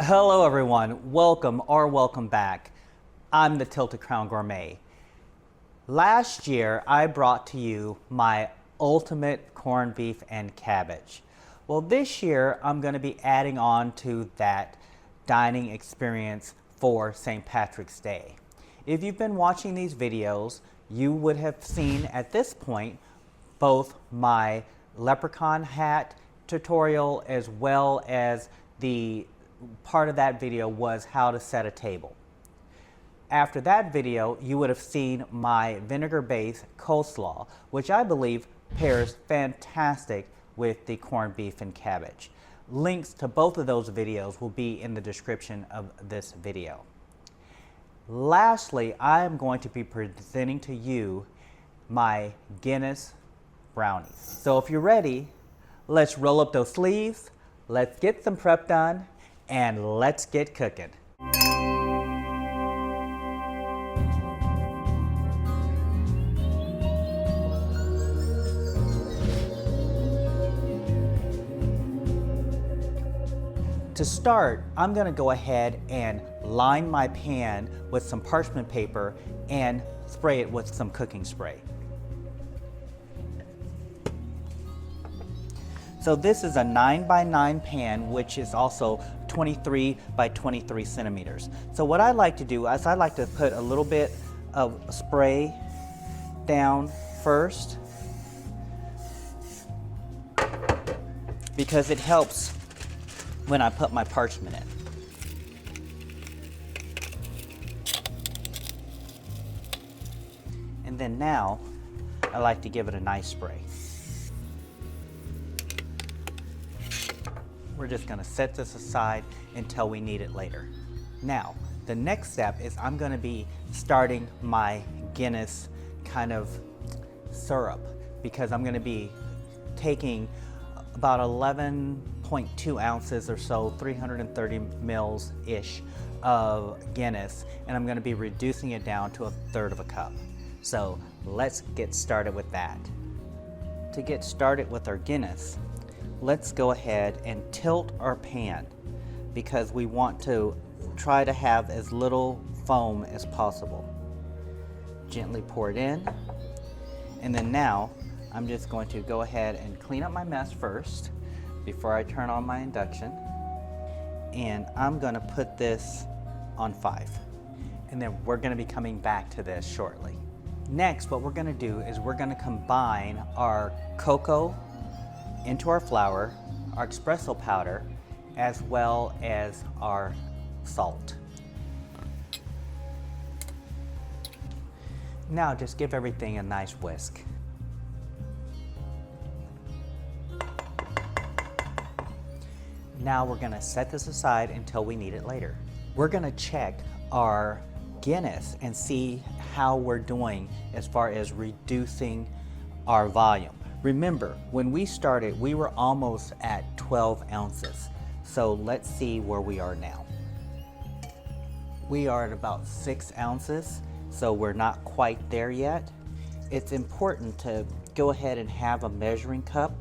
Hello everyone, welcome back. I'm the Tilted Crown Gourmet. Last year I brought to you my ultimate corned beef and cabbage. Well, this year I'm going to be adding on to that dining experience for St. Patrick's Day. If you've been watching these videos, you would have seen at this point both my leprechaun hat tutorial as well as the part of that video was how to set a table. After that video, you would have seen my vinegar-based coleslaw, which I believe pairs fantastic with the corned beef and cabbage. Links to both of those videos will be in the description of this video. Lastly, I am going to be presenting to you my Guinness Brownies. So if you're ready, let's roll up those sleeves, let's get some prep done, and let's get cooking. To start, I'm going to go ahead and line my pan with some parchment paper and spray it with some cooking spray. So this is a 9x9 pan, which is also 23 by 23 centimeters. So what I like to do is I like to put a little bit of spray down first because it helps when I put my parchment in. And then now I like to give it a nice spray. We're just going to set this aside until we need it later. Now, the next step is I'm going to be starting my Guinness kind of syrup because I'm going to be taking about 11.2 ounces or so, 330 mils-ish of Guinness, and I'm going to be reducing it down to 1/3 of a cup. So let's get started with that. To get started with our Guinness, let's go ahead and tilt our pan because we want to try to have as little foam as possible. Gently pour it in, and then now I'm just going to go ahead and clean up my mess first before I turn on my induction, and I'm going to put this on 5, and then we're going to be coming back to this shortly. Next, what we're going to do is we're going to combine our cocoa into our flour, our espresso powder, as well as our salt. Now just give everything a nice whisk. Now we're going to set this aside until we need it later. We're going to check our Guinness and see how we're doing as far as reducing our volume. Remember, when we started, we were almost at 12 ounces. So let's see where we are now. We are at about 6 ounces, so we're not quite there yet. It's important to go ahead and have a measuring cup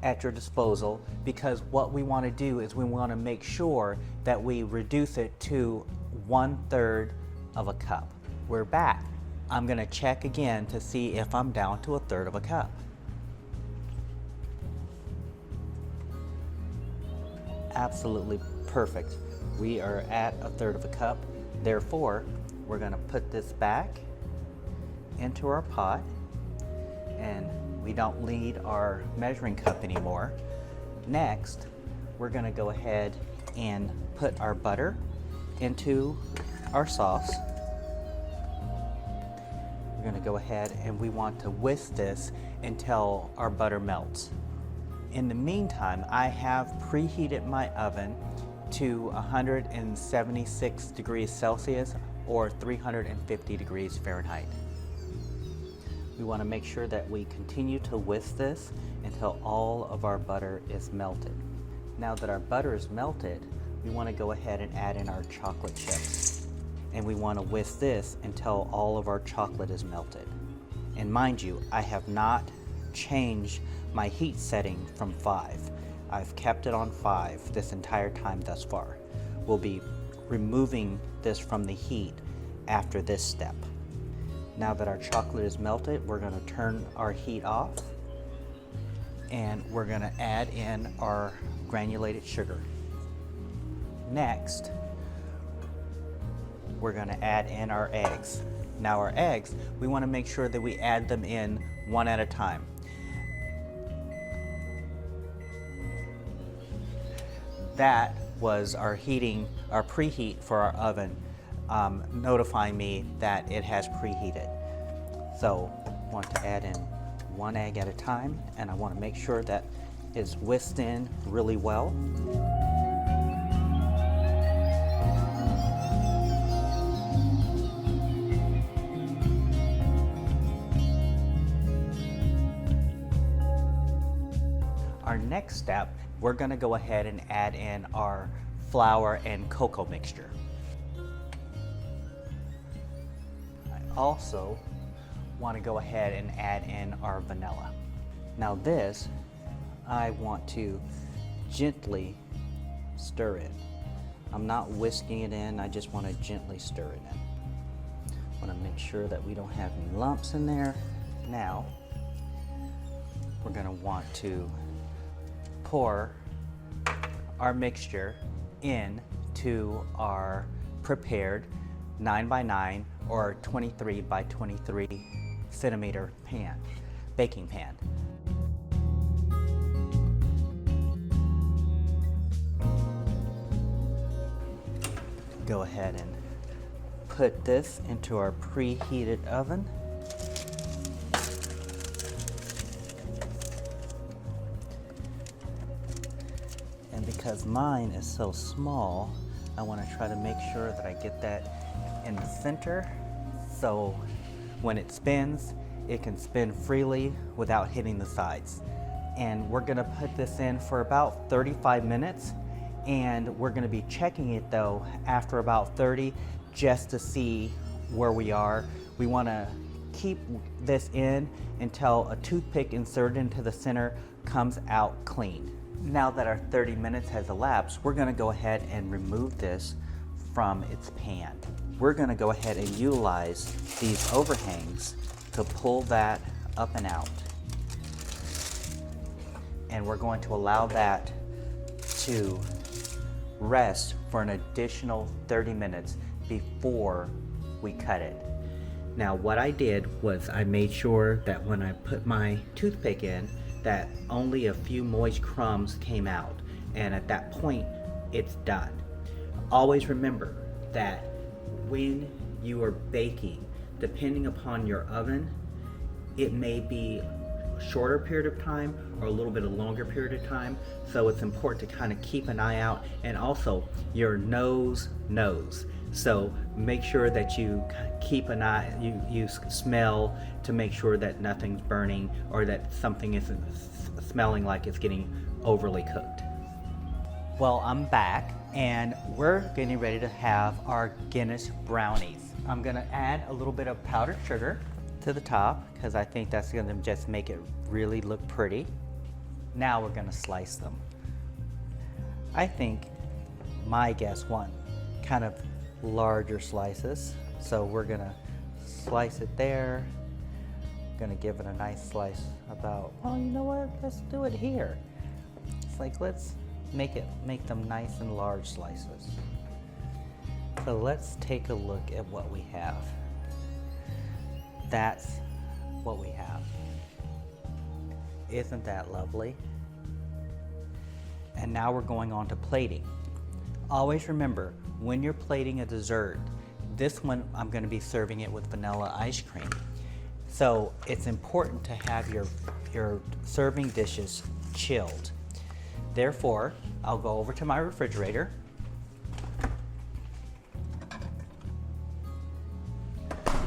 at your disposal because what we want to do is we want to make sure that we reduce it to 1/3 of a cup. We're back. I'm going to check again to see if I'm down to 1/3 of a cup. Absolutely perfect. We are at 1/3 of a cup. Therefore, we're going to put this back into our pot, and we don't need our measuring cup anymore. Next, we're going to go ahead and put our butter into our sauce. We're going to go ahead and we want to whisk this until our butter melts. In the meantime, I have preheated my oven to 176 degrees Celsius or 350 degrees Fahrenheit. We want to make sure that we continue to whisk this until all of our butter is melted. Now that our butter is melted, we want to go ahead and add in our chocolate chips. And we want to whisk this until all of our chocolate is melted. And mind you, I have not changed my heat setting from 5. I've kept it on 5 this entire time thus far. We'll be removing this from the heat after this step. Now that our chocolate is melted, we're going to turn our heat off and we're going to add in our granulated sugar. Next, we're going to add in our eggs. Now our eggs, we want to make sure that we add them in one at a time. That was our preheat for our oven, notifying me that it has preheated. So I want to add in one egg at a time, and I want to make sure that it's whisked in really well. Our next step, we're going to go ahead and add in our flour and cocoa mixture. I also want to go ahead and add in our vanilla. Now this, I want to gently stir it. I'm not whisking it in, I just want to gently stir it in. I want to make sure that we don't have any lumps in there. Now, we're going to want to pour our mixture into our prepared 9x9 or 23 by 23 centimeter baking pan. Go ahead and put this into our preheated oven. And because mine is so small, I want to try to make sure that I get that in the center, so when it spins, it can spin freely without hitting the sides. And we're going to put this in for about 35 minutes, and we're going to be checking it though after about 30 just to see where we are. We want to keep this in until a toothpick inserted into the center comes out clean. Now that our 30 minutes has elapsed, we're going to go ahead and remove this from its pan. We're going to go ahead and utilize these overhangs to pull that up and out. And we're going to allow that to rest for an additional 30 minutes before we cut it. Now what I did was I made sure that when I put my toothpick in, that only a few moist crumbs came out, and at that point it's done. Always remember that when you are baking, depending upon your oven, it may be a shorter period of time or a little bit of longer period of time, so it's important to kind of keep an eye out, and also your nose knows. So make sure that you keep an eye, you smell to make sure that nothing's burning or that something isn't smelling like it's getting overly cooked. Well, I'm back and we're getting ready to have our Guinness Brownies. I'm gonna add a little bit of powdered sugar to the top because I think that's gonna just make it really look pretty. Now we're gonna slice them. I think my guests want kind of larger slices, so we're gonna slice it there. Gonna give it a nice slice about, well, you know what, let's do it here. It's like, let's make them nice and large slices. So let's take a look at what we have. That's what we have. Isn't that lovely? And now we're going on to plating. Always remember, when you're plating a dessert, this one I'm going to be serving it with vanilla ice cream. So it's important to have your serving dishes chilled. Therefore, I'll go over to my refrigerator.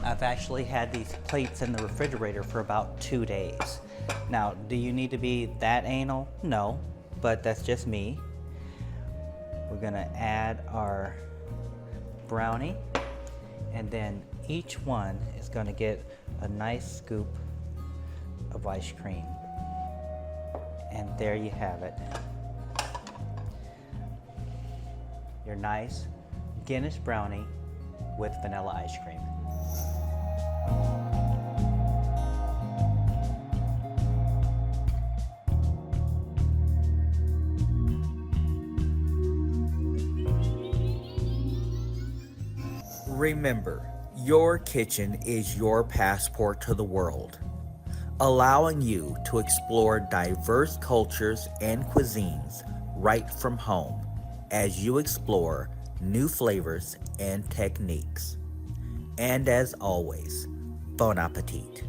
I've actually had these plates in the refrigerator for about 2 days. Now, do you need to be that anal? No, but that's just me. We're gonna add our brownie, and then each one is gonna get a nice scoop of ice cream. And there you have it. your nice Guinness brownie with vanilla ice cream. Remember, your kitchen is your passport to the world, allowing you to explore diverse cultures and cuisines right from home as you explore new flavors and techniques. And as always, bon appetit.